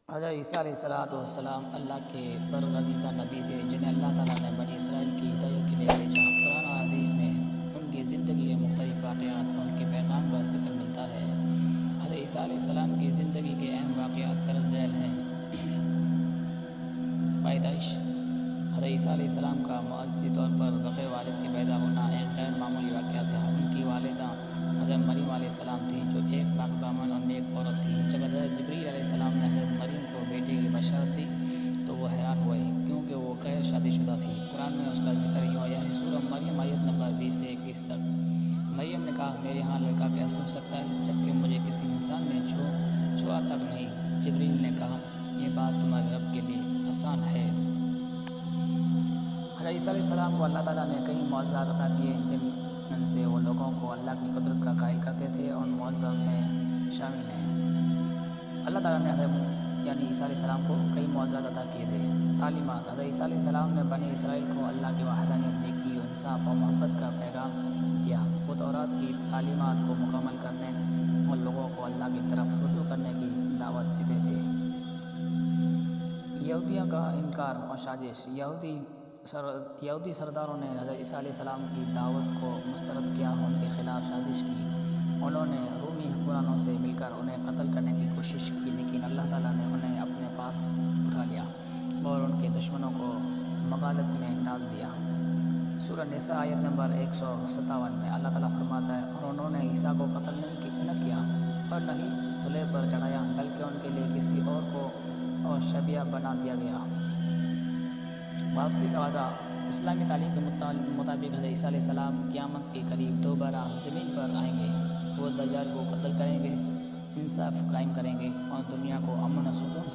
حضرت عیسیٰ علیہ السلام اللہ کے برگزیدہ نبی تھے جنہیں اللہ تعالیٰ نے بنی اسرائیل کی ہدایت کے لیے بھیجا۔ قرآن و حدیث میں ان کی زندگی کے مختلف واقعات اور ان کے پیغام کا ذکر ملتا ہے۔ حضرت عیسیٰ علیہ السلام کی زندگی کے اہم واقعات درج ذیل ہیں۔ پیدائش: حضرت عیسیٰ علیہ السلام کا معززی طور پر بغیر والد کے پیدا ہونا ایک غیر معمولی واقعہ تھا۔ ان کی والدہ حضرت مریم علیہ السلام تھی جو ایک پاک دامن اور نیک عورت تھی۔ جب حضرت جبریل علیہ السلام نے حضرت مریم کو بیٹے کی بشارت دی تو وہ حیران ہوئے کیونکہ وہ غیر شادی شدہ تھی۔ قرآن میں اس کا ذکر یوں آیا ہے، سورہ مریم آیت نمبر 20 سے 21 تک۔ مریم نے کہا، میرے ہاں لڑکا کیسے ہو سکتا ہے جبکہ مجھے کسی انسان نے چھوا تک نہیں۔ جبریل نے کہا، یہ بات تمہارے رب کے لیے آسان ہے۔ حضرت عیسیٰ علیہ السلام کو اللہ تعالیٰ نے کئی معجزات عطا کیے جن سے وہ لوگوں کو اللہ کی قدرت کا قائل کرتے تھے، اور ان معجزات میں شامل ہیں۔ اللہ تعالیٰ نے حضرت عیسیٰ علیہ السلام کو کئی معجزات عطا کیے تھے۔ تعلیمات: حضرت عیسیٰ علیہ السلام نے بنی اسرائیل کو اللہ کی وحدانیت، نیکی، انصاف اور محبت کا پیغام دیا۔ وہ تورات کی تعلیمات کو مکمل کرنے اور لوگوں کو اللہ کی طرف رجوع کرنے کی دعوت دیتے تھے۔ یہودیوں کا انکار اور سازش: یہودی سرداروں نے حضرت عیسیٰ علیہ السلام کی دعوت کو مسترد کیا اور ان کے خلاف سازش کی۔ انہوں نے رومی حکمرانوں سے مل کر انہیں قتل کرنے کی کوشش کی، لیکن اللہ تعالیٰ نے انہیں اپنے پاس اٹھا لیا اور ان کے دشمنوں کو مغالط میں ڈال دیا۔ سورہ نساء آیت نمبر 157 میں اللہ تعالیٰ فرماتا ہے، اور انہوں نے عیسیٰ کو قتل نہ کیا اور نہ ہی صلیب پر چڑھایا، بلکہ ان کے لیے کسی اور کو اور شبیہ بنا دیا گیا۔ واپسی کا وعدہ: اسلامی تعلیم کے مطابق حضرت عیسیٰ علیہ السلام قیامت کے قریب دوبارہ زمین پر آئیں گے۔ وہ دجال کو قتل کریں گے، انصاف قائم کریں گے اور دنیا کو امن و سکون